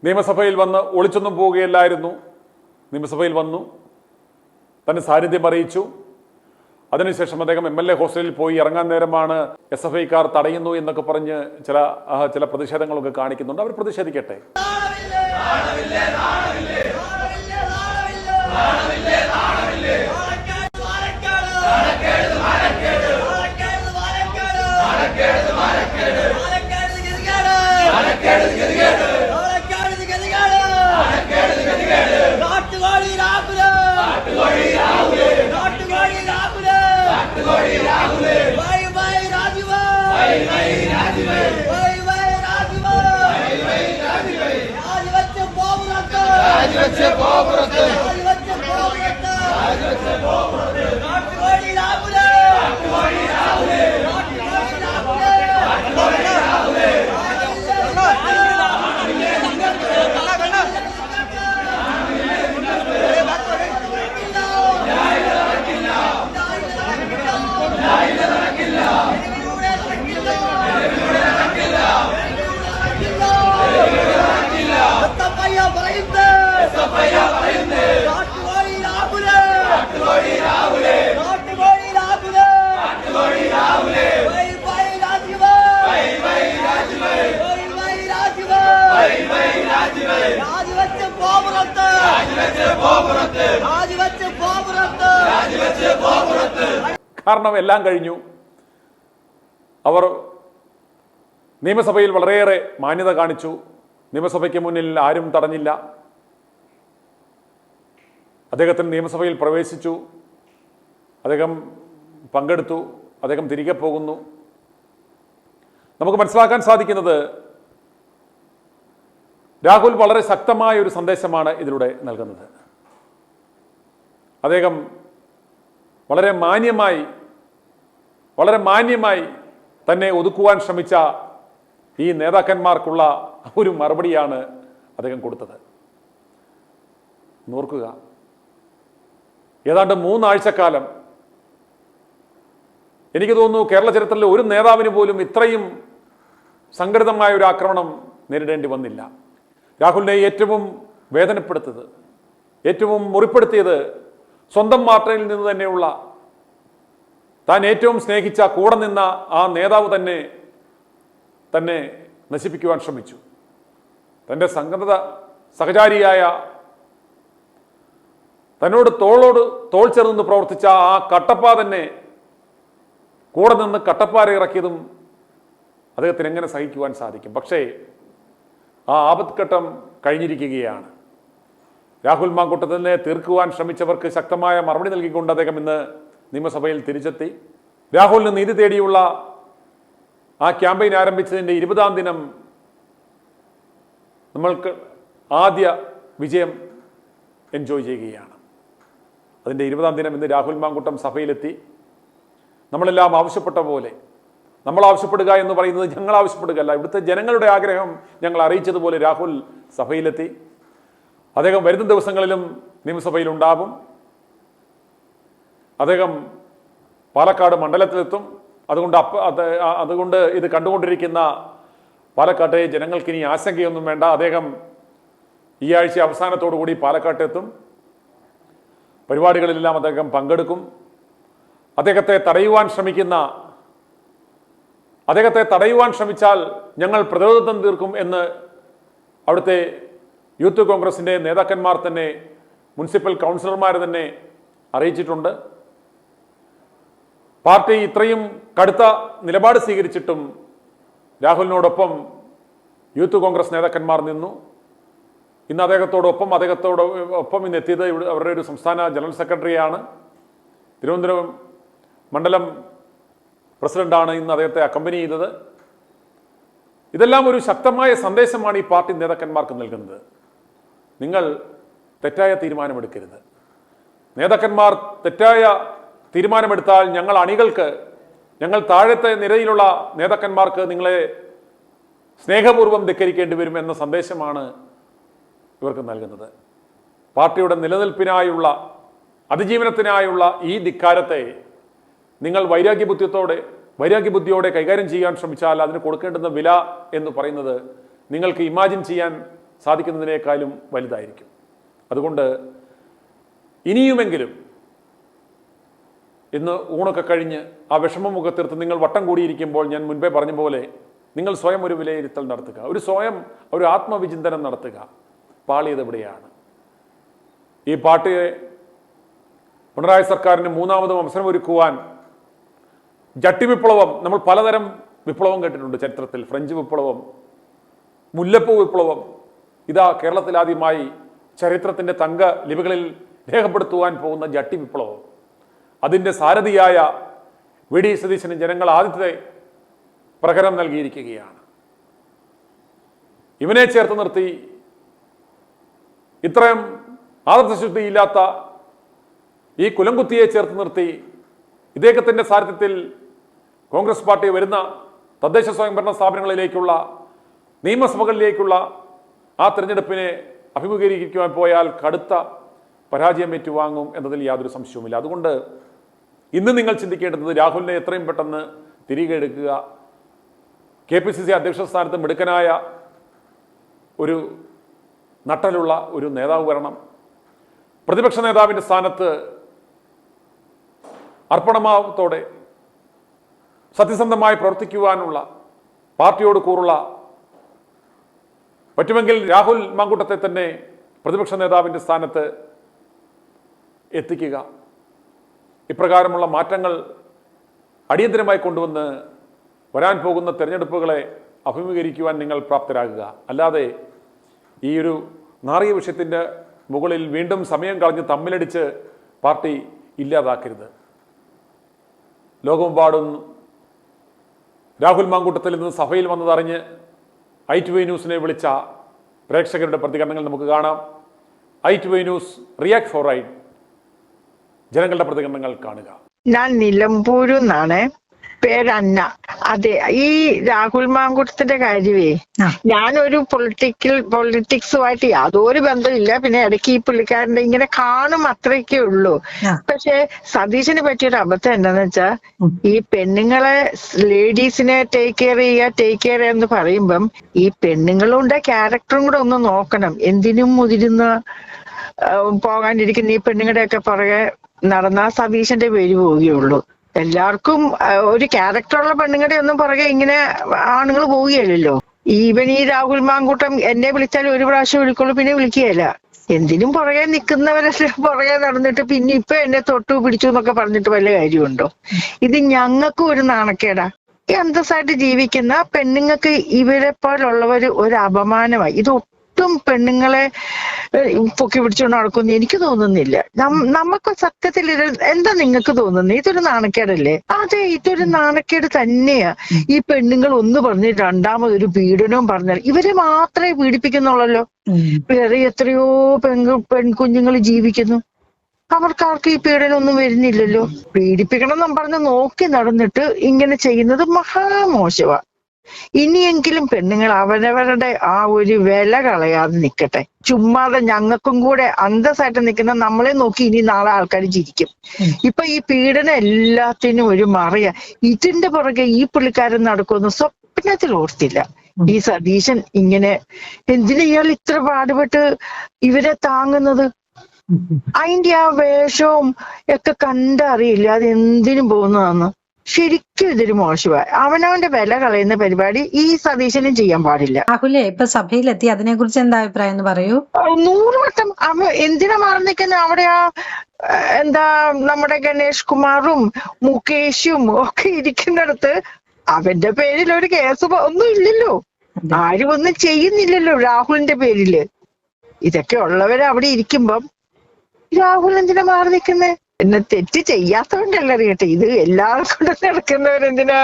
നിയമസഭയിൽ വന്ന് ഒളിച്ചൊന്നും പോവുകയല്ലായിരുന്നു. നിയമസഭയിൽ വന്നു, തന്നെ സാന്നിധ്യം അറിയിച്ചു. അതിനുശേഷം അദ്ദേഹം MLA ഹോസ്റ്റലിൽ പോയി ഇറങ്ങാൻ നേരമാണ് SFIക്കാർ തടയുന്നു എന്നൊക്കെ പറഞ്ഞ് ചില പ്രതിഷേധങ്ങളൊക്കെ കാണിക്കുന്നുണ്ട്. അവർ പ്രതിഷേധിക്കട്ടെ. കാരണം എല്ലാം കഴിഞ്ഞു. അവർ നിയമസഭയിൽ വളരെയേറെ മാന്യത കാണിച്ചു. നിയമസഭയ്ക്ക് മുന്നിൽ ആരും തടഞ്ഞില്ല. അദ്ദേഹത്തിന് നിയമസഭയിൽ പ്രവേശിച്ചു. അദ്ദേഹം പങ്കെടുത്തു. അദ്ദേഹം തിരികെ പോകുന്നു. നമുക്ക് മനസ്സിലാക്കാൻ സാധിക്കുന്നത് രാഹുൽ വളരെ ശക്തമായ ഒരു സന്ദേശമാണ് ഇതിലൂടെ നൽകുന്നത്. അദ്ദേഹം വളരെ മാന്യമായി തന്നെ ഒതുക്കുവാൻ ശ്രമിച്ച ഈ നേതാക്കന്മാർക്കുള്ള ഒരു മറുപടിയാണ് അദ്ദേഹം കൊടുത്തത്. നോർക്കുക, ഏതാണ്ട് 3 ആഴ്ചക്കാലം എനിക്ക് തോന്നുന്നു കേരള ചരിത്രത്തിലെ ഒരു നേതാവിന് പോലും ഇത്രയും സംഘടിതമായ ഒരു ആക്രമണം നേരിടേണ്ടി വന്നില്ല. രാഹുലിനെ ഏറ്റവും വേദനപ്പെടുത്തത്, ഏറ്റവും മുറിപ്പെടുത്തിയത് സ്വന്തം പാർട്ടിയിൽ നിന്ന് തന്നെയുള്ള താൻ ഏറ്റവും സ്നേഹിച്ച കൂടെ നിന്ന ആ നേതാവ് തന്നെ നശിപ്പിക്കുവാൻ ശ്രമിച്ചു. തൻ്റെ സംഘടന സഹചാരിയായ, തന്നോട് തോൾ ചേർന്ന് പ്രവർത്തിച്ച ആ കട്ടപ്പ തന്നെ കൂടെ നിന്ന് കട്ടപ്പാര ഇറക്കിയതും അദ്ദേഹത്തിന് എങ്ങനെ സഹിക്കുവാൻ സാധിക്കും? പക്ഷേ ആ ആപത്ഘട്ടം കഴിഞ്ഞിരിക്കുകയാണ്. രാഹുൽ മാങ്കൂട്ടത്തിനെ തീർക്കുവാൻ ശ്രമിച്ചവർക്ക് ശക്തമായ മറുപടി നൽകിക്കൊണ്ട് അദ്ദേഹം ഇന്ന് നിയമസഭയിൽ തിരിച്ചെത്തി. രാഹുലിന് നീതി തേടിയുള്ള ആ ക്യാമ്പയിൻ ആരംഭിച്ചതിൻ്റെ 20ാം ദിനം നമ്മൾക്ക് ആദ്യ വിജയം എൻജോയ് ചെയ്യുകയാണ്. അതിൻ്റെ 20ാം ദിനം ഇന്ന് രാഹുൽ മാങ്കൂട്ടം സഭയിലെത്തി. നമ്മളെല്ലാം ആവശ്യപ്പെട്ട പോലെ, നമ്മൾ ആവശ്യപ്പെടുക എന്ന് പറയുന്നത് ഞങ്ങൾ ആവശ്യപ്പെടുകയല്ല, ഇവിടുത്തെ ജനങ്ങളുടെ ആഗ്രഹം ഞങ്ങൾ അറിയിച്ചതുപോലെ രാഹുൽ സഭയിലെത്തി. അദ്ദേഹം വരുന്ന ദിവസങ്ങളിലും നിയമസഭയിലുണ്ടാകും. അദ്ദേഹം പാലക്കാട് മണ്ഡലത്തിലെത്തും. അതുകൊണ്ട് ഇത് കണ്ടുകൊണ്ടിരിക്കുന്ന പാലക്കാട്ടെ ജനങ്ങൾക്കിനി ആശങ്കയൊന്നും വേണ്ട. അദ്ദേഹം ഈ ആഴ്ച അവസാനത്തോടു കൂടി പാലക്കാട്ടെത്തും. പരിപാടികളിലെല്ലാം അദ്ദേഹം പങ്കെടുക്കും. അദ്ദേഹത്തെ തടയുവാൻ ശ്രമിച്ചാൽ ഞങ്ങൾ പ്രതിരോധം തീർക്കും എന്ന് അവിടുത്തെ യൂത്ത് കോൺഗ്രസിൻ്റെ നേതാക്കന്മാർ തന്നെ, മുനിസിപ്പൽ കൗൺസിലർമാർ തന്നെ അറിയിച്ചിട്ടുണ്ട്. പാർട്ടി ഇത്രയും കടുത്ത നിലപാട് സ്വീകരിച്ചിട്ടും രാഹുലിനോടൊപ്പം യൂത്ത് കോൺഗ്രസ് നേതാക്കന്മാർ നിന്നു. ഇന്ന് അദ്ദേഹത്തോടൊപ്പം ഇന്ന് എത്തിയത് അവരുടെ ഒരു സംസ്ഥാന ജനറൽ സെക്രട്ടറിയാണ്, തിരുവനന്തപുരം മണ്ഡലം പ്രസിഡന്റാണ് ഇന്ന് അദ്ദേഹത്തെ അക്കമ്പനി ചെയ്തത്. ഇതെല്ലാം ഒരു ശക്തമായ സന്ദേശമാണ് ഈ പാർട്ടി നേതാക്കന്മാർക്ക് നൽകുന്നത്. നിങ്ങൾ തെറ്റായ തീരുമാനമെടുക്കരുത്. നേതാക്കന്മാർ തെറ്റായ തീരുമാനമെടുത്താൽ ഞങ്ങൾ താഴത്തെ നിരയിലുള്ള നേതാക്കന്മാർക്ക് നിങ്ങളെ സ്നേഹപൂർവ്വം ധിക്കരിക്കേണ്ടി വരും എന്ന സന്ദേശമാണ് ഇവർക്ക് നൽകുന്നത്. പാർട്ടിയുടെ നിലനിൽപ്പിനായുള്ള, അതിജീവനത്തിനായുള്ള ഈ ധിക്കാരത്തെ നിങ്ങൾ വൈരാഗ്യബുദ്ധിയോടെ കൈകാര്യം ചെയ്യാൻ ശ്രമിച്ചാൽ അതിന് കൊടുക്കേണ്ടുന്ന വില എന്ന് പറയുന്നത് നിങ്ങൾക്ക് ഇമാജിൻ ചെയ്യാൻ സാധിക്കുന്നതിനേക്കാളും വലുതായിരിക്കും. അതുകൊണ്ട് ഇനിയുമെങ്കിലും ഇന്ന് ഊണൊക്കെ കഴിഞ്ഞ് ആ വിഷമമുഖ തീർത്ത് നിങ്ങൾ വട്ടം കൂടിയിരിക്കുമ്പോൾ ഞാൻ മുൻപേ പറഞ്ഞ പോലെ നിങ്ങൾ സ്വയം ഒരു വിലയിരുത്തൽ നടത്തുക, ഒരു ആത്മവിചിന്തനം നടത്തുക. പാളിയത് എവിടെയാണ്? ഈ പാർട്ടിയെ പിണറായി സർക്കാരിന് മൂന്നാമതും അവസരമൊരുക്കുവാൻ ജട്ടി വിപ്ലവം, നമ്മൾ പലതരം വിപ്ലവം കേട്ടിട്ടുണ്ട് ചരിത്രത്തിൽ. ഫ്രഞ്ച് വിപ്ലവം, മുല്ലപ്പൂ വിപ്ലവം. ഇതാ കേരളത്തിൽ ആദ്യമായി ചരിത്രത്തിൻ്റെ തങ്ക ലിപികളിൽ രേഖപ്പെടുത്തുവാൻ പോകുന്ന ജട്ടി വിപ്ലവം. അതിൻ്റെ സാരഥിയായ വി ഡി സതീശന് ജനങ്ങൾ ആദ്യത്തെ പ്രഹരം നൽകിയിരിക്കുകയാണ്. ഇവനെ ചേർത്ത് നിർത്തി ഇത്രയും ആദർശശുദ്ധിയില്ലാത്ത ഈ കുലംകുത്തിയെ ചേർത്ത് നിർത്തി ഇദ്ദേഹത്തിൻ്റെ സാരഥ്യത്തിൽ കോൺഗ്രസ് പാർട്ടി വരുന്ന തദ്ദേശ സ്വയംഭരണ സ്ഥാപനങ്ങളിലേക്കുള്ള നിയമസഭകളിലേക്കുള്ള ആ തിരഞ്ഞെടുപ്പിനെ അഭിമുഖീകരിക്കുവാൻ പോയാൽ കടുത്ത പരാജയം ഏറ്റുവാങ്ങും എന്നതിൽ യാതൊരു സംശയവുമില്ല. അതുകൊണ്ട് ഇന്ന് നിങ്ങൾ ചിന്തിക്കേണ്ടത് രാഹുലിനെ എത്രയും പെട്ടെന്ന് തിരികെ എടുക്കുക. KPCC അധ്യക്ഷ സ്ഥാനത്ത് മിടുക്കനായ ഒരു നട്ടലുള്ള ഒരു നേതാവ് വരണം. പ്രതിപക്ഷ നേതാവിൻ്റെ സ്ഥാനത്ത് അർപ്പണഭാവത്തോടെ സത്യസന്ധമായി പ്രവർത്തിക്കുവാനുള്ള പാർട്ടിയോട് കൂറുള്ള, പറ്റുമെങ്കിൽ രാഹുൽ മാങ്കൂട്ടത്തെ തന്നെ പ്രതിപക്ഷ നേതാവിൻ്റെ സ്ഥാനത്ത് എത്തിക്കുക. ഇപ്രകാരമുള്ള മാറ്റങ്ങൾ അടിയന്തരമായി കൊണ്ടുവന്ന് വരാൻ പോകുന്ന തെരഞ്ഞെടുപ്പുകളെ അഭിമുഖീകരിക്കുവാൻ നിങ്ങൾ പ്രാപ്തരാകുക. അല്ലാതെ ഈ ഒരു നാറിയ വിഷയത്തിൻ്റെ മുകളിൽ വീണ്ടും സമയം കളഞ്ഞ് തമ്മിലടിച്ച് പാർട്ടി ഇല്ലാതാക്കരുത്. ലോകമെമ്പാടും രാഹുൽ മാങ്കൂട്ടത്തിൽ നിന്ന് സഭയിൽ വന്നതറിഞ്ഞ് i2i ന്യൂസിനെ വിളിച്ച പ്രേക്ഷകരുടെ പ്രതികരണങ്ങൾ നമുക്ക് കാണാം. i2i news react four right, ജനങ്ങളുടെ പ്രതികരണങ്ങൾ കാണുക. ഞാൻ നിലമ്പൂരിൽ നിന്നാണ്, പേര് അന്ന. അതെ, ഈ രാഹുൽ മാങ്കൂട്ടത്തിന്റെ കാര്യമേ, ഞാനൊരു പൊളിറ്റിക്സുമായിട്ട് യാതൊരു ബന്ധമില്ല. പിന്നെ ഇടയ്ക്ക് ഈ പുള്ളിക്കാരന്റെ ഇങ്ങനെ കാണും, അത്രയൊക്കെ ഉള്ളൂ. പക്ഷെ സതീശന് പറ്റിയൊരു അബദ്ധം എന്താന്ന് വെച്ചാ, ഈ പെണ്ണുങ്ങളെ ലേഡീസിനെ ടേക്ക് കെയർ എന്ന് പറയുമ്പം ഈ പെണ്ണുങ്ങളുടെ ക്യാരക്ടറും കൂടെ ഒന്ന് നോക്കണം. എന്തിനും മുതിരുന്ന പോകാണ്ടിരിക്കുന്ന ഈ പെണ്ണുങ്ങളുടെയൊക്കെ പുറകെ നടന്നാ സതീശന്റെ പേര് പോവുകയുള്ളൂ. എല്ലാവർക്കും ഒരു ക്യാരക്ടറുള്ള പെണ്ണുങ്ങളുടെ ഒന്നും പുറകെ ഇങ്ങനെ ആണുങ്ങൾ പോവുകയല്ലോ. ഈവൻ ഈ രാഹുൽ മാങ്കൂട്ടം എന്നെ വിളിച്ചാൽ ഒരു പ്രാവശ്യം വിളിക്കുള്ളൂ, പിന്നെ വിളിക്കുകയല്ല. എന്തിനും പുറകെ നിൽക്കുന്നവരെല്ലാം പുറകെ നടന്നിട്ട് പിന്നെ ഇപ്പൊ എന്നെ തൊട്ടു പിടിച്ചു എന്നൊക്കെ പറഞ്ഞിട്ട് വല്ല കാര്യമുണ്ടോ? ഇത് ഞങ്ങൾക്കും ഒരു നാണക്കേടാ. ഈ അന്തസ്സായിട്ട് ജീവിക്കുന്ന പെണ്ണുങ്ങൾക്ക് ഇവരെ പോലുള്ളവർ ഒരു അപമാനമായി. ഇത് ഒട്ടും പെണ്ണുങ്ങളെ പൊക്കി പിടിച്ചുകൊണ്ട് നടക്കുമെന്ന് എനിക്ക് തോന്നുന്നില്ല. നമുക്ക് സത്യത്തിൽ എന്താ നിങ്ങൾക്ക് തോന്നുന്നത്? ഇതൊരു നാണക്കേടല്ലേ? അതെ, ഇതൊരു നാണക്കേട് തന്നെയാ. ഈ പെണ്ണുങ്ങൾ ഒന്ന് പറഞ്ഞ് രണ്ടാമതൊരു പീഡനവും പറഞ്ഞാൽ ഇവരെ മാത്രമേ പീഡിപ്പിക്കുന്നുള്ളല്ലോ. വേറെ എത്രയോ പെൺകുഞ്ഞുങ്ങൾ ജീവിക്കുന്നു, അവർക്കാർക്ക് ഈ പീഡനം ഒന്നും വരുന്നില്ലല്ലോ. പീഡിപ്പിക്കണം എന്നും പറഞ്ഞ് നോക്കി നടന്നിട്ട് ഇങ്ങനെ ചെയ്യുന്നത് മഹാമോശമാ. ഇനിയെങ്കിലും പെണ്ണുങ്ങൾ അവരവരുടെ ആ ഒരു വില കളയാതെ നിൽക്കട്ടെ. ചുമ്മാതെ ഞങ്ങൾക്കും കൂടെ അന്തസ്സായിട്ട് നിൽക്കുന്ന നമ്മളെ നോക്കി ഇനി നാളെ ആൾക്കാർ ചിരിക്കും. ഇപ്പൊ ഈ പീഡനം എല്ലാത്തിനും ഒരു മറയാ. ഇതിന്റെ പുറകെ ഈ പുള്ളിക്കാരൻ നടക്കുമെന്ന് സ്വപ്നത്തിൽ ഓർത്തില്ല. ഈ സതീശൻ ഇങ്ങനെ എന്തിനാ ഇയാൾ ഇത്ര പാടുപെട്ട് ഇവരെ താങ്ങുന്നത്? അതിന്റെ ആ വേഷവും ഒക്കെ കണ്ടറിയില്ല അത് എന്തിനും പോകുന്നതാന്ന്. ശരിക്കും ഇതൊരു മോശമായി. അവനവന്റെ വില കളയുന്ന പരിപാടി ഈ സതീശനും ചെയ്യാൻ പാടില്ല. രാഹുലേ, ഇപ്പൊ സഭയിലെത്തി, അതിനെ കുറിച്ച് എന്താ അഭിപ്രായം എന്ന് പറയൂ. 100 വട്ടം എന്തിനാ മാറി നിൽക്കുന്നത്? അവിടെ ആ എന്താ നമ്മുടെ ഗണേഷ് കുമാറും മുകേഷും ഒക്കെ ഇരിക്കുന്നിടത്ത് അവന്റെ പേരിൽ ഒരു കേസ് ഒന്നും ഇല്ലല്ലോ. ആരും ഒന്നും ചെയ്യുന്നില്ലല്ലോ രാഹുലിന്റെ പേരില്. ഇതൊക്കെ ഉള്ളവര് അവിടെ ഇരിക്കുമ്പം രാഹുൽ എന്തിനാ മാറി നിൽക്കുന്നേ? എന്നെ തെറ്റ് ചെയ്യാത്തവണ്ടല്ല അറിയട്ടെ, ഇത് എല്ലാവർക്കും കൂടെ നടക്കുന്നവരെന്തിനാ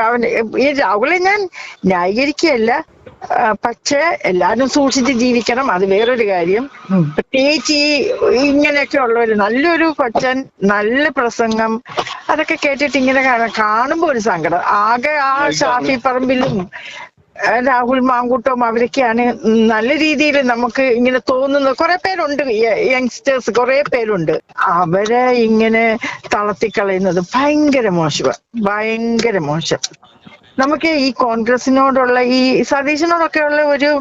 അവൻ ഈ രാഹുലെ ഞാൻ ന്യായീകരിക്കുകയല്ല. പക്ഷെ എല്ലാരും സൂക്ഷിച്ച് ജീവിക്കണം, അത് വേറൊരു കാര്യം. പ്രത്യേകിച്ച് ഈ ഇങ്ങനെയൊക്കെ ഉള്ളവര്, നല്ലൊരു കൊച്ചൻ, നല്ല പ്രസംഗം, അതൊക്കെ കേട്ടിട്ട് ഇങ്ങനെ കാണുമ്പോ ഒരു സങ്കടം. ആകെ ആ ഷാഫി പറമ്പിലും രാഹുൽ മാങ്കൂട്ടവും അവരൊക്കെയാണ് നല്ല രീതിയിൽ നമുക്ക് ഇങ്ങനെ തോന്നുന്ന കുറെ പേരുണ്ട്, യങ്സ്റ്റേഴ്സ് കുറെ പേരുണ്ട്. അവരെ ഇങ്ങനെ തളർത്തിക്കളയുന്നത് ഭയങ്കര മോശമാണ്, ഭയങ്കര മോശം. നമുക്ക് ഈ കോൺഗ്രസിനോടുള്ള ഈ സതീശനോടൊക്കെ ഉള്ള ഒരു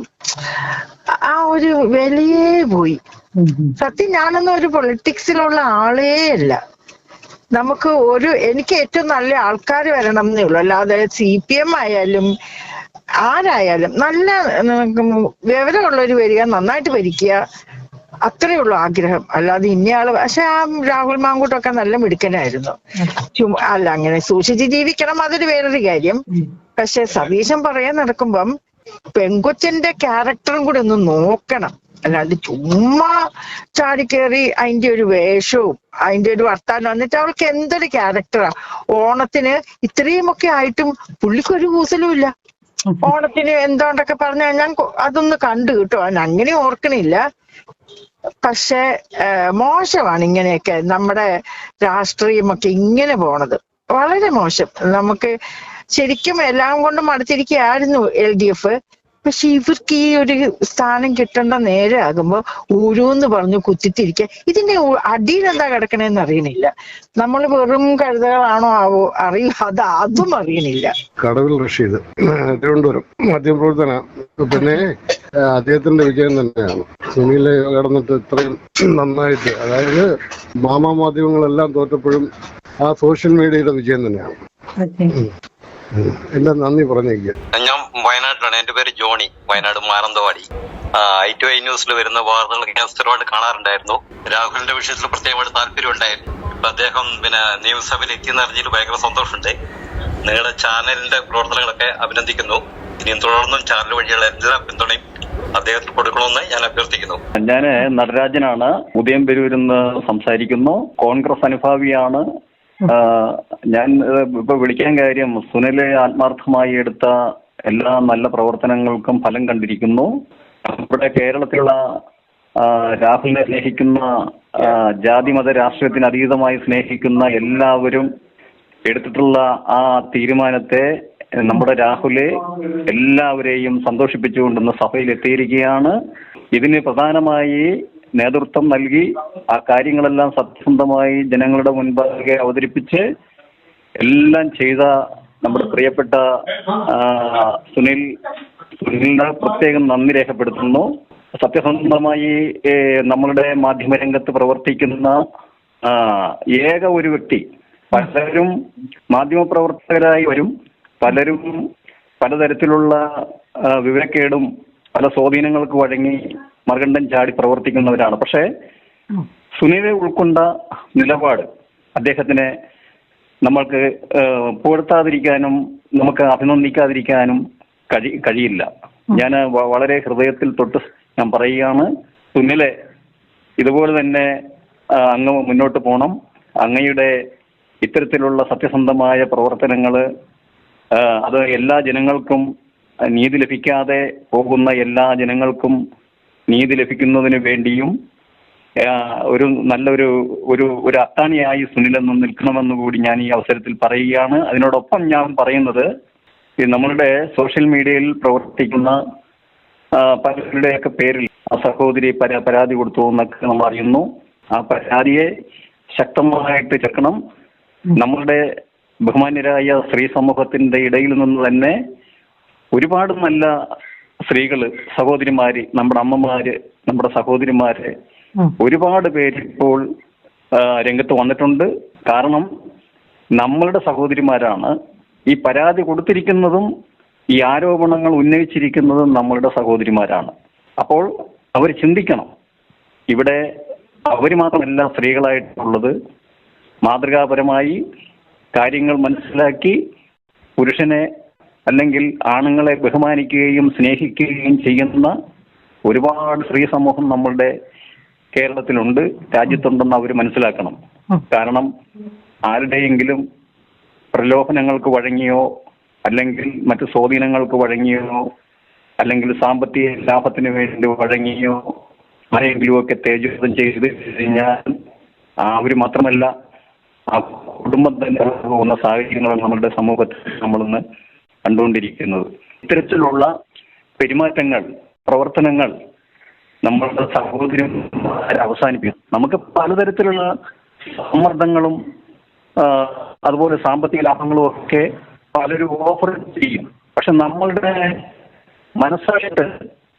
ഒരു വിലയേ പോയി. സത്യം ഞാനൊന്നും ഒരു പൊളിറ്റിക്സിലുള്ള ആളേ അല്ല. നമുക്ക് എനിക്ക് ഏറ്റവും നല്ല ആൾക്കാർ വരണം എന്നേ ഉള്ളൂ. അല്ലാതെ CPM ആയാലും ആരായാലും നല്ല വിവരമുള്ളവർ വരിക, നന്നായിട്ട് ഭരിക്കുക, അത്രേ ഉള്ളൂ ആഗ്രഹം. അല്ലാതെ ഇന്നയാള് പക്ഷെ ആ രാഹുൽ മാങ്കൂട്ടൊക്കെ നല്ല മിടുക്കനായിരുന്നു. അല്ല, അങ്ങനെ സൂക്ഷിച്ച് ജീവിക്കണം, അതൊരു വേറൊരു കാര്യം. പക്ഷെ സതീശൻ പറയാൻ നടക്കുമ്പം പെൺകൊച്ചന്റെ ക്യാരക്ടറും കൂടെ ഒന്ന് നോക്കണം. അല്ലാണ്ട് ചുമ്മാ ചാടിക്കേറി അതിന്റെ ഒരു വേഷവും അതിന്റെ ഒരു വർത്താനം. എന്നിട്ട് അവൾക്ക് എന്തൊരു ക്യാരക്ടറാ. ഓണത്തിന് ഇത്രയുമൊക്കെ ആയിട്ടും പുള്ളിക്കൊരു കൂസലും ഇല്ല. ഓണത്തിന് എന്താണ്ടൊക്കെ പറഞ്ഞ ഞാൻ അതൊന്ന് കണ്ടു കേട്ടോ, അങ്ങനെ ഓർക്കണില്ല. പക്ഷെ മോശമാണ് ഇങ്ങനെയൊക്കെ നമ്മുടെ രാഷ്ട്രീയമൊക്കെ ഇങ്ങനെ പോണത്. വളരെ മോശം. നമുക്ക് ശരിക്കും എല്ലാം കൊണ്ടും മടുത്തിരിക്കുകയായിരുന്നു LDF. പക്ഷെ ഇവർക്ക് ഈ ഒരു സ്ഥാനം കിട്ടേണ്ട നേരമാകുമ്പോ ഊരൂന്ന് പറഞ്ഞു കുത്തിത്തിരിക്കുക. ഇതിന്റെ അടിയിൽ എന്താ കിടക്കണേന്ന് അറിയണില്ല. നമ്മൾ വെറും കഴുതകളാണോ ആവോ അതും അറിയണില്ല. കടവിൽ റഷീദ്, തിരുവനന്തപുരം മാധ്യമപ്രവർത്തന. പിന്നെ അദ്ദേഹത്തിന്റെ വിജയം തന്നെയാണ്. സുനില് കടന്നിട്ട് ഇത്രയും നന്നായിട്ട്, അതായത് മാധ്യമങ്ങളെല്ലാം തോറ്റപ്പോഴും ആ സോഷ്യൽ മീഡിയയുടെ വിജയം തന്നെയാണ്. എല്ലാം നന്ദി പറഞ്ഞേക്കുക. ഞാൻ വയനാട്ടിലാണ്. എന്റെ പേര് ജോണി, വയനാട് മാനന്തവാടി. I2I ന്യൂസിൽ വരുന്ന വാർത്തകളൊക്കെ ഞാൻ സ്ഥിരമായിട്ട് കാണാറുണ്ടായിരുന്നു. രാഹുലിന്റെ വിഷയത്തിൽ പ്രത്യേകമായിട്ട് താല്പര്യം ഉണ്ടായിരുന്നു. അദ്ദേഹം നിയമസഭയിൽ എത്തിയെന്ന് അറിഞ്ഞിട്ട് ഭയങ്കര സന്തോഷമുണ്ട്. നിങ്ങളുടെ ചാനലിന്റെ പ്രവർത്തനങ്ങളൊക്കെ അഭിനന്ദിക്കുന്നു. ഇനിയും തുടർന്നും ചാനൽ വഴിയുള്ള എല്ലാ പിന്തുണയും അദ്ദേഹത്തിന് കൊടുക്കണമെന്ന് ഞാൻ അഭ്യർത്ഥിക്കുന്നു. ഞാൻ നടരാജനാണ്, ഉദയംപേരൂരിൽ നിന്ന് സംസാരിക്കുന്നു. കോൺഗ്രസ് അനുഭാവിയാണ്. ഞാൻ ഇപ്പൊ വിളിക്കാൻ കാര്യം, സുനില് ആത്മാർത്ഥമായി എടുത്ത എല്ലാ നല്ല പ്രവർത്തനങ്ങൾക്കും ഫലം കണ്ടിരിക്കുന്നു. നമ്മുടെ കേരളത്തിലുള്ള രാഹുലിനെ സ്നേഹിക്കുന്ന, ജാതിമത രാഷ്ട്രീയത്തിന് അതീതമായി സ്നേഹിക്കുന്ന എല്ലാവരും എടുത്തിട്ടുള്ള ആ തീരുമാനത്തെ നമ്മുടെ രാഹുല് എല്ലാവരെയും സന്തോഷിപ്പിച്ചുകൊണ്ടുന്ന സഭയിൽ എത്തിയിരിക്കുകയാണ്. ഇതിന് പ്രധാനമായി നേതൃത്വം നൽകി ആ കാര്യങ്ങളെല്ലാം സത്യസന്ധമായി ജനങ്ങളുടെ മുൻപാകെ അവതരിപ്പിച്ച് എല്ലാം ചെയ്ത നമ്മുടെ പ്രിയപ്പെട്ട സുനിലിന് പ്രത്യേകം നന്ദി രേഖപ്പെടുത്തുന്നു. സത്യസന്ധമായി നമ്മളുടെ മാധ്യമരംഗത്ത് പ്രവർത്തിക്കുന്ന ഏക ഒരു വ്യക്തി. പലരും മാധ്യമപ്രവർത്തകരായി വരും, പലരും പലതരത്തിലുള്ള വിവരക്കേടും പല സ്വാധീനങ്ങൾക്ക് വഴങ്ങി മറുകണ്ഠം ചാടി പ്രവർത്തിക്കുന്നവരാണ്. പക്ഷേ സുനിലെ ഉൾക്കൊണ്ട നിലപാട് അദ്ദേഹത്തിനെ നമ്മൾക്ക് പുകഴ്ത്താതിരിക്കാനും നമുക്ക് അഭിനന്ദിക്കാതിരിക്കാനും കഴിയില്ല. ഞാൻ വളരെ ഹൃദയത്തിൽ തൊട്ട് ഞാൻ പറയുകയാണ്, സുനിലെ ഇതുപോലെ തന്നെ അങ്ങ് മുന്നോട്ട് പോകണം. അങ്ങയുടെ ഇത്തരത്തിലുള്ള സത്യസന്ധമായ പ്രവർത്തനങ്ങൾ അത് എല്ലാ ജനങ്ങൾക്കും നീതി ലഭിക്കാതെ പോകുന്ന എല്ലാ ജനങ്ങൾക്കും നീതി ലഭിക്കുന്നതിന് വേണ്ടിയും ഒരു നല്ലൊരു ഒരു അത്താണിയായി സുനിലെന്ന് നിൽക്കണമെന്ന് കൂടി ഞാൻ ഈ അവസരത്തിൽ പറയുകയാണ്. അതിനോടൊപ്പം ഞാൻ പറയുന്നത്, നമ്മളുടെ സോഷ്യൽ മീഡിയയിൽ പ്രവർത്തിക്കുന്ന പലരുടെയൊക്കെ പേരിൽ ആ സഹോദരി പരാതി കൊടുത്തു എന്നൊക്കെ നമ്മൾ അറിയുന്നു. ആ പരാതിയെ ശക്തമായിട്ട് ചെക്കണം. നമ്മളുടെ ബഹുമാന്യരായ സ്ത്രീ സമൂഹത്തിന്റെ ഇടയിൽ നിന്ന് തന്നെ ഒരുപാട് നല്ല സ്ത്രീകള്, സഹോദരിമാര്, നമ്മുടെ അമ്മമാര്, നമ്മുടെ സഹോദരിമാര് ഒരുപാട് പേര് ഇപ്പോൾ രംഗത്ത് വന്നിട്ടുണ്ട്. കാരണം നമ്മളുടെ സഹോദരിമാരാണ് ഈ പരാതി കൊടുത്തിരിക്കുന്നതും ഈ ആരോപണങ്ങൾ ഉന്നയിച്ചിരിക്കുന്നതും നമ്മളുടെ സഹോദരിമാരാണ്. അപ്പോൾ അവർ ചിന്തിക്കണം, ഇവിടെ അവർ മാത്രമല്ല സ്ത്രീകളായിട്ടുള്ളത്. മാതൃകാപരമായി കാര്യങ്ങൾ മനസ്സിലാക്കി പുരുഷനെ അല്ലെങ്കിൽ ആണുങ്ങളെ ബഹുമാനിക്കുകയും സ്നേഹിക്കുകയും ചെയ്യുന്ന ഒരുപാട് സ്ത്രീ സമൂഹം നമ്മളുടെ കേരളത്തിലുണ്ട്, രാജ്യത്തുണ്ടെന്ന് അവർ മനസ്സിലാക്കണം. കാരണം ആരുടെയെങ്കിലും പ്രലോഭനങ്ങൾക്ക് വഴങ്ങിയോ അല്ലെങ്കിൽ മറ്റു സ്വാധീനങ്ങൾക്ക് വഴങ്ങിയോ അല്ലെങ്കിൽ സാമ്പത്തിക ലാഭത്തിന് വേണ്ടി വഴങ്ങിയോ ആരെങ്കിലുമൊക്കെ തേജോധം ചെയ്ത് കഴിഞ്ഞാൽ അവർ മാത്രമല്ല ആ കുടുംബം തന്നെ പോകുന്ന സാഹചര്യങ്ങളാണ് നമ്മളുടെ സമൂഹത്തിൽ നമ്മളിന്ന് കണ്ടുകൊണ്ടിരിക്കുന്നത്. ഇത്തരത്തിലുള്ള പെരുമാറ്റങ്ങൾ, പ്രവർത്തനങ്ങൾ നമ്മളുടെ സഹോദരന്മാരെ അവസാനിപ്പിക്കും. നമുക്ക് പലതരത്തിലുള്ള സമ്മർദ്ദങ്ങളും അതുപോലെ സാമ്പത്തിക ലാഭങ്ങളും ഒക്കെ പലരും ഓഫർ ചെയ്യും. പക്ഷെ നമ്മളുടെ മനസ്സായിട്ട്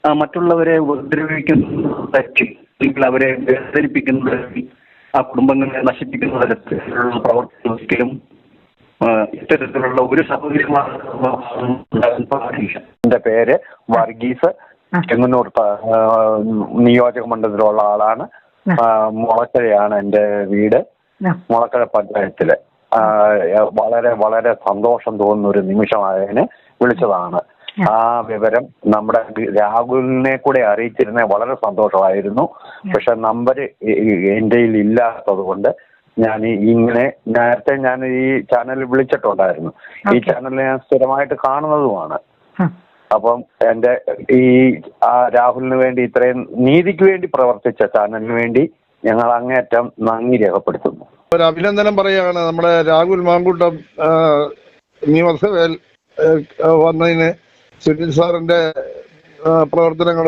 മറ്റുള്ളവരെ ഉപദ്രവിക്കുന്ന തെറ്റ് അല്ലെങ്കിൽ അവരെ വേദനിപ്പിക്കുന്ന തരത്തിൽ, ആ കുടുംബങ്ങളെ നശിപ്പിക്കുന്ന തരത്തിലുള്ള പ്രവർത്തനം ഒരിക്കലും ഇത്തരത്തിലുള്ള ഒരു സാഹചര്യം പാടില്ല. എന്റെ പേര് വർഗീസ്, ചെങ്ങന്നൂർ നിയോജക മണ്ഡലത്തിലുള്ള ആളാണ്. മുളക്കരയാണ് എന്റെ വീട്, മുളക്കര പഞ്ചായത്തില്. വളരെ വളരെ സന്തോഷം തോന്നുന്ന ഒരു നിമിഷമായതിന് വിളിച്ചതാണ്. ആ വിവരം നമ്മുടെ രാഹുലിനെ കൂടെ അറിയിച്ചിരുന്ന വളരെ സന്തോഷമായിരുന്നു. പക്ഷെ നമ്പർ എന്റെ ഇല്ലാത്തത് കൊണ്ട് ഞാൻ ഇങ്ങനെ നേരത്തെ ഞാൻ ഈ ചാനലിൽ വിളിച്ചിട്ടുണ്ടായിരുന്നു. ഈ ചാനൽ ഞാൻ സ്ഥിരമായിട്ട് കാണുന്നതുമാണ്. അപ്പം എന്റെ ഈ രാഹുലിന് വേണ്ടി ഇത്രയും നീതിക്ക് വേണ്ടി പ്രവർത്തിച്ച ചാനലിന് വേണ്ടി ഞങ്ങൾ അങ്ങേയറ്റം നന്ദി രേഖപ്പെടുത്തുന്നു. ഒരു അഭിനന്ദനം പറയുകയാണ് നമ്മുടെ രാഹുൽ മാങ്കൂട്ടം നിയമസഭയിൽ വന്നതിന്. സുനിൽ സാറിന്റെ പ്രവർത്തനങ്ങൾ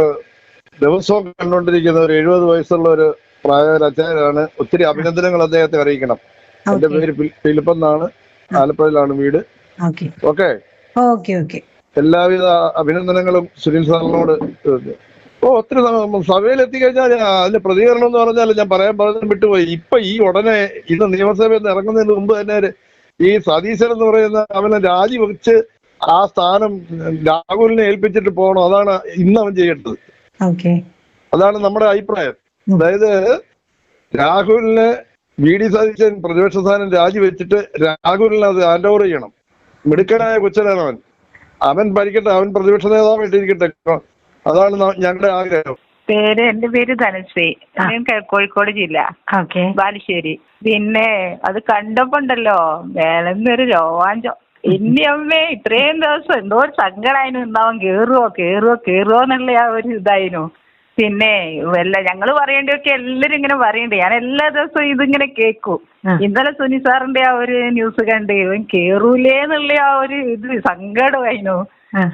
ദിവസവും കണ്ടുകൊണ്ടിരിക്കുന്ന ഒരു 70 വയസ്സുള്ള ഒരു പ്രായ അച്ഛനാണ്. ഒത്തിരി അഭിനന്ദനങ്ങൾ അദ്ദേഹത്തെ അറിയിക്കണം. എന്റെ പേര് ഫിലിപ്പ് എന്നാണ്, ആലപ്പുഴയിലാണ് വീട്. ഓക്കെ, എല്ലാവിധ അഭിനന്ദനങ്ങളും സുനിൽ സാറിനോട്. ഒത്തിരി സഭയിൽ എത്തിക്കഴിഞ്ഞാൽ അതിന്റെ പ്രതികരണം എന്ന് പറഞ്ഞാൽ ഞാൻ പറയാൻ വിട്ടുപോയി. ഇപ്പൊ ഈ ഉടനെ ഇന്ന് നിയമസഭയിൽ നിന്ന് ഇറങ്ങുന്നതിന് മുമ്പ് തന്നെ ഈ സതീശൻ എന്ന് പറയുന്ന അവനെ രാജിവെച്ച് ആ സ്ഥാനം രാഹുലിനെ ഏൽപ്പിച്ചിട്ട് പോകണം. അതാണ് ഇന്ന് അവൻ ചെയ്യേണ്ടത്. അതാണ് നമ്മുടെ അഭിപ്രായം. അതായത് രാഹുലിനെ VD സതീശൻ പ്രതിപക്ഷ സ്ഥാനം രാജിവെച്ചിട്ട് രാഹുലിനെ അത് ഹാൻഡ് ഓവർ ചെയ്യണം. മിടുക്കനായ കൊച്ചനാണ് അവൻ ഭരിക്കട്ടെ, അവൻ പ്രതിപക്ഷ നേതാവായിട്ടിരിക്കട്ടെ. അതാണ് ഞങ്ങളുടെ ആഗ്രഹം. എന്റെ പേര് ധനശ്രീ, കോഴിക്കോട് ജില്ല, ബാലുശ്ശേരി. പിന്നെ അത് കണ്ടപ്പോണ്ടല്ലോ മേലെന്നൊരു രോമാഞ്ചം. ഇനി അമ്മേ ഇത്രയും ദിവസം എന്തോ ഒരു സങ്കടമായിരുന്നു. ഉണ്ടാവും കേറുവോ എന്നുള്ള ആ ഒരു ഇതായിരുന്നു. പിന്നെ ഞങ്ങള് പറയേണ്ടതൊക്കെ എല്ലാരും ഇങ്ങനെ പറയണ്ടേ. ഞാൻ എല്ലാ ദിവസവും ഇതിങ്ങനെ കേൾക്കും. ഇന്നലെ സുനി സാറിന്റെ ആ ഒരു ന്യൂസ് കണ്ട് ഇവൻ കേറൂലേന്നുള്ള ആ ഒരു ഇത് സങ്കടമായിരുന്നു.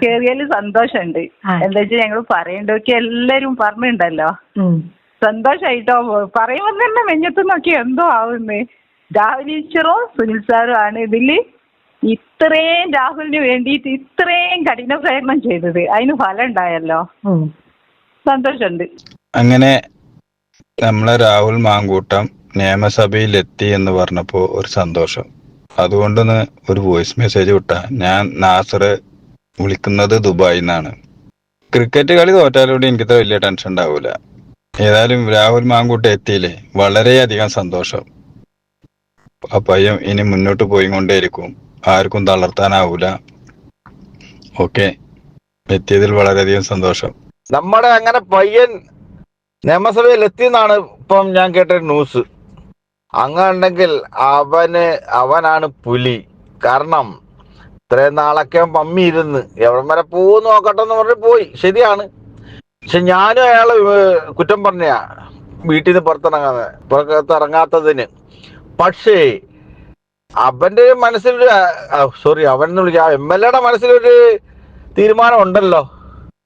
കേറിയാല് സന്തോഷമുണ്ട്. എന്താ വെച്ചാൽ ഞങ്ങള് പറയേണ്ടതൊക്കെ എല്ലാരും പറഞ്ഞിട്ടുണ്ടല്ലോ. സന്തോഷായിട്ടോ. പറയുമ്പോ തന്നെ നെഞ്ഞത്ത് നോക്കി എന്തോ ആവുന്നേ. രാഹുൽ ഈശ്വറും സുനിൽ സാറും ആണ് ഇതില് ഇത്രയും രാഹുലിന് വേണ്ടിയിട്ട് ഇത്രയും കഠിന പ്രയത്നം ചെയ്തത്. അതിന് ഫലം ഉണ്ടായല്ലോ. സന്തോഷമുണ്ട്. അങ്ങനെ നമ്മളെ രാഹുൽ മാങ്കൂട്ടം നിയമസഭയിൽ എത്തി എന്ന് പറഞ്ഞപ്പോ ഒരു സന്തോഷം. അതുകൊണ്ടൊന്ന് ഒരു വോയിസ് മെസ്സേജ് വിട്ടാ. ഞാൻ നാസർ വിളിക്കുന്നത് ദുബായിൽ നിന്നാണ്. ക്രിക്കറ്റ് കളി തോറ്റാലോടെ എനിക്കത്ര വലിയ ടെൻഷൻ ഉണ്ടാവൂല. ഏതായാലും രാഹുൽ മാങ്കൂട്ടം എത്തിയില്ലേ, വളരെയധികം സന്തോഷം. ആ പയ്യൻ ഇനി മുന്നോട്ട് പോയിക്കൊണ്ടേയിരിക്കും, ആർക്കും തളർത്താനാവൂല. ഓക്കെ, എത്തിയതിൽ വളരെയധികം സന്തോഷം. നമ്മുടെ അങ്ങനെ പയ്യൻ നിയമസഭയിൽ എത്തിയെന്നാണ് ഇപ്പം ഞാൻ കേട്ട ന്യൂസ്. അങ്ങനെയുണ്ടെങ്കിൽ അവനാണ് പുലി. കാരണം ഇത്രയും നാളൊക്കെ പമ്മിയിരുന്ന് എവിടെ വരെ പോകുന്നു നോക്കട്ടെ എന്ന് പറഞ്ഞ് പോയി, ശരിയാണ്. പക്ഷെ ഞാനും അയാള് കുറ്റം പറഞ്ഞ വീട്ടിൽ നിന്ന് പുറത്തിറങ്ങാത്തതിന്. പക്ഷേ അവന്റെ മനസ്സിലൊരു അവനെന്ന് വിളിക്കാം MLA മനസ്സിലൊരു തീരുമാനം ഉണ്ടല്ലോ.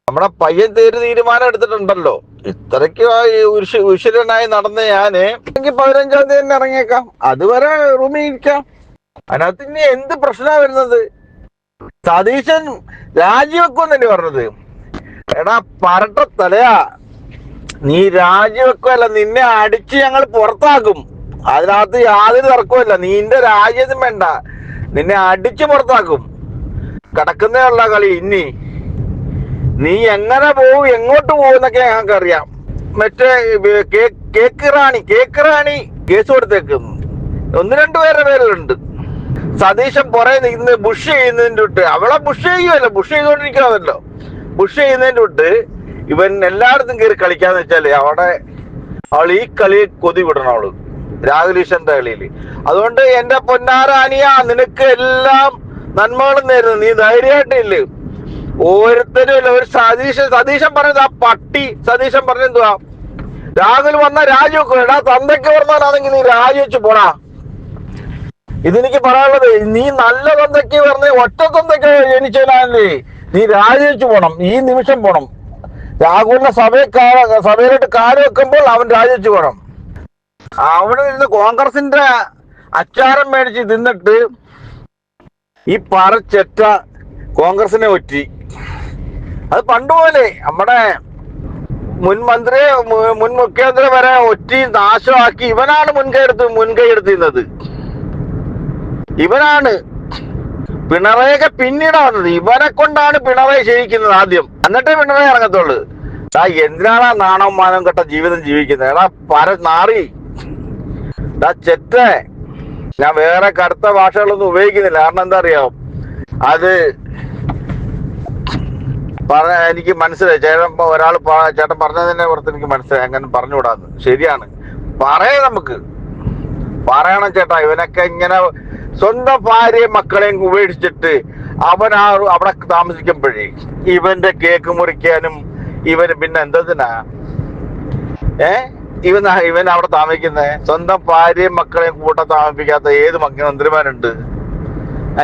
നമ്മുടെ പയ്യൻ തീരുമാനം എടുത്തിട്ടുണ്ടല്ലോ. ഇത്രയ്ക്ക് ഉശിരനായി നടന്ന ഞാന് 15-ാം തീയതി തന്നെ ഇറങ്ങിയേക്കാം, അതുവരെ റൂമിൽ ഇരിക്കാം. അതിനകത്ത് ഇനി എന്ത് പ്രശ്നമാണ് വരുന്നത്? സതീശൻ രാജിവെക്കുമെന്നല്ലേ പറഞ്ഞത്? എടാ പരട്ട തലയാ, നീ രാജിവെക്കുമല്ല, നിന്നെ അടിച്ച് ഞങ്ങൾ പുറത്താക്കും. അതിനകത്ത് യാതൊരു തർക്കവുമില്ല. നിന്റെ രാജ്യത്തും വേണ്ട, നിന്നെ അടിച്ച് പുറത്താക്കും. കിടക്കുന്നേ ഉള്ള കളി. ഇനി നീ എങ്ങനെ പോവും, എങ്ങോട്ട് പോകും എന്നൊക്കെ ഞങ്ങൾക്ക് അറിയാം. മറ്റേ കേക്ക് റാണി കേസ് കൊടുത്തേക്കുന്നു. 1-2 പേരുടെ പേരിലുണ്ട്. സതീശൻ പുറകെ നിന്ന് ബുഷ് ചെയ്യുന്നതിന്റെ വിട്ട് അവളെ ബുഷ് ചെയ്യുമല്ലോ, ബുഷ് ചെയ്തുകൊണ്ടിരിക്കണമല്ലോ. ബുഷ് ചെയ്യുന്നതിന്റെ വിട്ട് ഇവൻ എല്ലായിടത്തും കയറി കളിക്കാന്ന് വെച്ചാല് അവൾ ഈ കളി കൊതി വിടണം, അവള് രാഹുലീശ്വരന്റെ കളിയില്. അതുകൊണ്ട് എന്റെ പൊന്നാരാനിയ, നിനക്ക് എല്ലാം നന്മകളും നേരുന്നു. നീ ധൈര്യമായിട്ടില്ലേ? ഓരോരുത്തരും ഇല്ല. ഒരു സതീശൻ പറഞ്ഞത് ആ പട്ടി സതീശൻ പറഞ്ഞെന്തുവാ, രാഹുൽ വന്ന രാജിവെക്കും. എടാ തന്തയ്ക്ക് പറഞ്ഞാലാണെങ്കിൽ നീ രാജിവെച്ച് പോടാ. ഇതെനിക്ക് പറയാനുള്ളത്. നീ നല്ല തന്തയ്ക്ക് പറഞ്ഞ ഒറ്റ തന്തയ്ക്ക് ജനിച്ചാലേ നീ രാജിവെച്ച് പോണം. ഈ നിമിഷം പോണം. രാഹുലിനെ സഭയിലോട്ട് കാല് വെക്കുമ്പോൾ അവൻ രാജിവെച്ച് പോണം. അവിടെ ഇരുന്ന് കോൺഗ്രസിന്റെ അച്ചാരം മേടിച്ച് തിന്നിട്ട് ഈ പറച്ചെറ്റ കോൺഗ്രസിനെ ഒറ്റി. അത് പണ്ടുപോലെ നമ്മുടെ മുൻ മുഖ്യമന്ത്രി വരെ ഒറ്റി നാശമാക്കി ഇവനാണ് മുൻകൈ എടുത്തിരുന്നത്. ഇവനാണ് പിണറായിയൊക്കെ പിന്നീട് വന്നത്. ഇവനെ കൊണ്ടാണ് പിണറായി ചെയ്യിക്കുന്നത് ആദ്യം, എന്നിട്ടേ പിണറായി ഇറങ്ങത്തുള്ളൂ. എന്തിനാണ് നാണവും മാനവും കെട്ട ജീവിതം ജീവിക്കുന്നത്? എടാ നാറി, ചെറ്റ. ഞാൻ വേറെ കടുത്ത ഭാഷകളൊന്നും ഉപയോഗിക്കുന്നില്ല, കാരണം എന്താ അറിയാം, അത് എനിക്ക് മനസ്സിലായി. ചേട്ടൻ പറഞ്ഞതിനെ പുറത്ത് എനിക്ക് മനസ്സിലായി, അങ്ങനെ പറഞ്ഞുകൂടാന്ന്. ശരിയാണ്, നമുക്ക് പറയണം ചേട്ടാ. ഇവനൊക്കെ ഇങ്ങനെ സ്വന്തം ഭാര്യയും മക്കളെയും ഉപേക്ഷിച്ചിട്ട് അവിടെ താമസിക്കുമ്പോഴേ ഇവന്റെ കേക്ക് മുറിക്കാനും ഇവന് പിന്നെ എന്തതിനാ ഇവൻ അവിടെ താമസിക്കുന്നേ? സ്വന്തം ഭാര്യയും മക്കളെയും കൂട്ടം താമസിപ്പിക്കാത്ത ഏത് മന്ത്രിമാരുണ്ട്?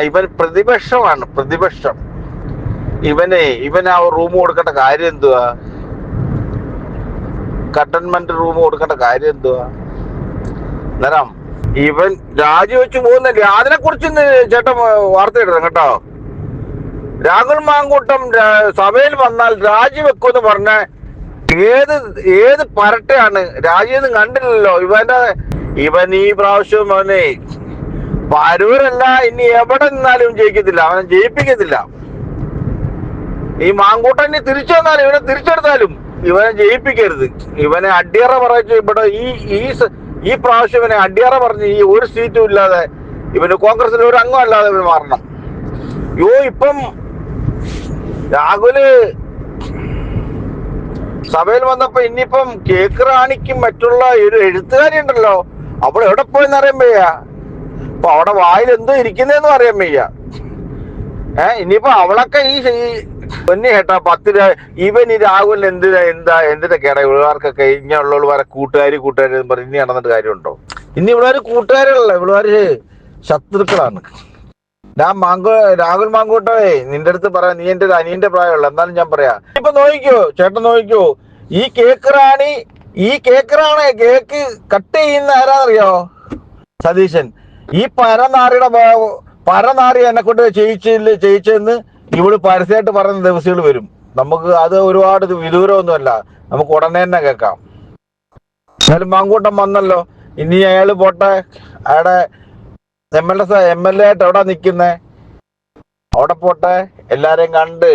ഇവൻ പ്രതിപക്ഷമാണ്, പ്രതിപക്ഷം. ഇവന് ആ റൂം കൊടുക്കേണ്ട കാര്യം എന്തുവാ? കണ്ടൻമെന്റ് റൂം കൊടുക്കേണ്ട കാര്യം എന്തുവാ? അന്നേരം ഇവൻ രാജിവെച്ച് പോകുന്നില്ല. അതിനെ കുറിച്ച് ചേട്ടൻ വാർത്ത ഇടണം കേട്ടോ. രാഹുൽ മാങ്കൂട്ടം സഭയിൽ വന്നാൽ രാജിവെക്കുമെന്ന് പറഞ്ഞ ഏത് പരട്ടയാണ്? രാജിയൊന്നും കണ്ടില്ലല്ലോ. ഇവൻ ഈ പ്രാവശ്യം അവനെ പരൂരല്ല, ഇനി എവിടെ നിന്നാലും ജയിക്കത്തില്ല, അവനെ ജയിപ്പിക്കത്തില്ല. ഈ മാങ്കൂട്ടനെ തിരിച്ചു വന്നാലും ഇവനെ തിരിച്ചെടുത്താലും ഇവനെ ജയിപ്പിക്കരുത്. ഇവനെ അടിയറ പറയിച്ച് ഇവിടെ ഈ പ്രാവശ്യം ഇവനെ അടിയറ പറഞ്ഞ് ഈ ഒരു സീറ്റും ഇല്ലാതെ ഇവന് കോൺഗ്രസിൽ ഒരു അംഗം അല്ലാതെ ഇവന് മാറണം. ഇപ്പം രാഹുല് സഭയിൽ വന്നപ്പോ ഇനിയിപ്പം കേക്ക് റാണിക്കും മറ്റുള്ള ഒരു എഴുത്തുകാരി ഉണ്ടല്ലോ, അവിടെ എവിടെ പോയെന്ന് അറിയാൻ വയ്യ. അപ്പൊ അവിടെ വായിൽ എന്തോ ഇരിക്കുന്നതെന്നും അറിയാൻ വയ്യ. ഇനിയിപ്പോ അവളൊക്കെ ഈ പൊന്നി കേട്ടാ 10 രൂപ ഇവൻ ഈ രാഹുലിന് എന്തിന്റെ കേടാ? ഇവിടുകാർക്കൊക്കെ ഇങ്ങനെയുള്ളവരെ കൂട്ടുകാരി പറഞ്ഞ് ഇനി നടന്നിട്ട് കാര്യമുണ്ടോ? ഇനി ഇവിടുകാര് കൂട്ടുകാരുള്ള ഇവിടുകാര് ശത്രുക്കളാണ്. രാഹുൽ മാങ്കൂട്ടമേ, നിന്റെ അടുത്ത് പറയാം, നീ എന്റെ അനിയന്റെ പ്രായമുള്ള, എന്നാലും ഞാൻ പറയാ. ഇപ്പൊ ചേട്ടൻ നോക്കിക്കോ, ഈ കേക്ക് റാണി കേക്ക് കട്ട് ചെയ്യുന്ന ആരാന്നറിയോ? സതീശൻ. ഈ പരനാറി എന്നെ കൊണ്ട് ചെയ്യിച്ചെന്ന് ഇവള് പരസ്യമായിട്ട് പറയുന്ന ദിവസങ്ങൾ വരും. നമുക്ക് അത് ഒരുപാട് വിദൂരമൊന്നുമല്ല, നമുക്ക് ഉടനെ തന്നെ കേൾക്കാം. എന്നാലും മാങ്കൂട്ടം വന്നല്ലോ, ഇനി അയാള് പോട്ടെ. അയാളുടെ MLA ആയിട്ട് എവിടെ നിൽക്കുന്നേ? അവിടെ പോട്ടെ, എല്ലാരെയും കണ്ട്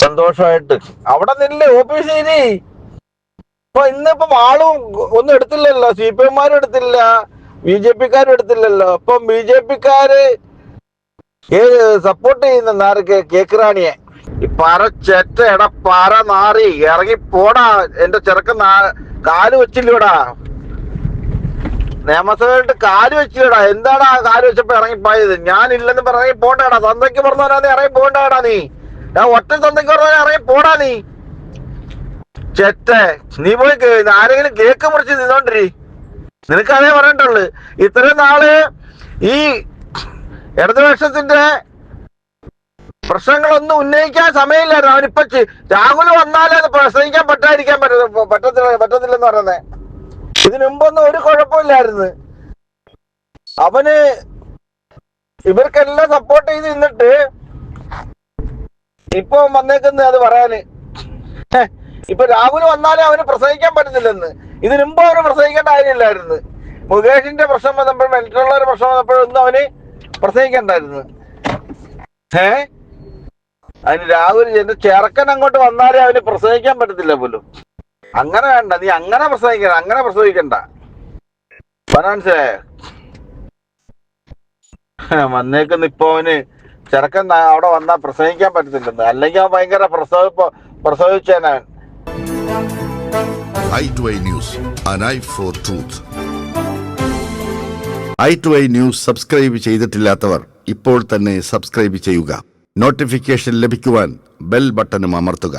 സന്തോഷമായിട്ട് അവിടെ നില്ലേ ഓഫീസിൽ. ഇപ്പൊ ഇന്നിപ്പം ആളും ഒന്നും എടുത്തില്ലല്ലോ, CPM എടുത്തില്ല, BJP-ക്കാരും എടുത്തില്ലല്ലോ. ഇപ്പം BJP-ക്കാര് സപ്പോർട്ട് ചെയ്യുന്ന കേക്ക് റാണിയെ. പറച്ചെറ്റ പറ നാറി, ഇറങ്ങി പോടാ. എന്റെ ചെറുക്കൻ കാല് വെച്ചില്ലടാ, നിയമസഭയിലിട്ട് കാല് വെച്ചില്ലടാ. എന്താടാ കാല് വെച്ചപ്പോ ഇറങ്ങിപ്പോയത്? ഞാനില്ലെന്ന് ഇറങ്ങി പോണ്ടാടാ. തന്തയ്ക്ക് പറഞ്ഞാ നീ ഇറങ്ങി പോണ്ടാടാ. ഞാൻ ഒറ്റ തന്തയ്ക്ക് പറഞ്ഞാൽ ഇറങ്ങി പോടാ നീ ചെറ്റേ. നീ പോയി ആരെങ്കിലും കേക്ക് മുറിച്ച് നിന്നോണ്ടിരി. നിനക്ക് അതേ പറയണ്ടുള്ളു. ഇത്രയും നാള് ഈ ഇടതുപക്ഷത്തിന്റെ പ്രശ്നങ്ങളൊന്നും ഉന്നയിക്കാൻ സമയമില്ലായിരുന്നു. അവനിപ്പൊ രാഹുൽ വന്നാലേ അത് പ്രസംഗിക്കാൻ പറ്റത്തില്ലെന്ന് പറയുന്നേ. ഇതിനു മുമ്പൊന്നും ഒരു കുഴപ്പമില്ലായിരുന്നു. അവന് ഇവർക്കെല്ലാം സപ്പോർട്ട് ചെയ്ത് നിന്നിട്ട് ഇപ്പൊ വന്നേക്കുന്നത് അത് പറയാന്. ഇപ്പൊ രാഹുൽ വന്നാലേ അവന് പ്രസംഗിക്കാൻ പറ്റത്തില്ലെന്ന്. ഇതിനു മുമ്പ് അവന് പ്രസംഗിക്കേണ്ട കാര്യമില്ലായിരുന്നു. മുകേഷിന്റെ പ്രശ്നം വന്നപ്പോഴും മറ്റുള്ള ഒരു പ്രശ്നം വന്നപ്പോഴും ഒന്നും അവന് പ്രസംഗിക്കണ്ടായിരുന്നു. അതിന് രാഹുൽ എന്റെ ചെറുക്കൻ അങ്ങോട്ട് വന്നാലേ അവന് പ്രസംഗിക്കാൻ പറ്റത്തില്ല പോലും. അങ്ങനെ വേണ്ട, നീ അങ്ങനെ പ്രസംഗിക്കണ്ട. മനസ്സിലായോ? വന്നേക്കുന്ന ഇപ്പൊ അവന് ചെറുക്കൻ അവിടെ വന്നാ പ്രസംഗിക്കാൻ പറ്റത്തില്ലെന്ന്. അല്ലെങ്കിൽ അവൻ ഭയങ്കര പ്രസവിച്ചേനവൻ. i2i News, an eye for truth. i2i News subscribe ചെയ്തിട്ടില്ലാത്തവർ ഇപ്പോൾ തന്നെ സബ്സ്ക്രൈബ് ചെയ്യുക. നോട്ടിഫിക്കേഷൻ ലഭിക്കുവാൻ ബെൽ ബട്ടണും അമർത്തുക.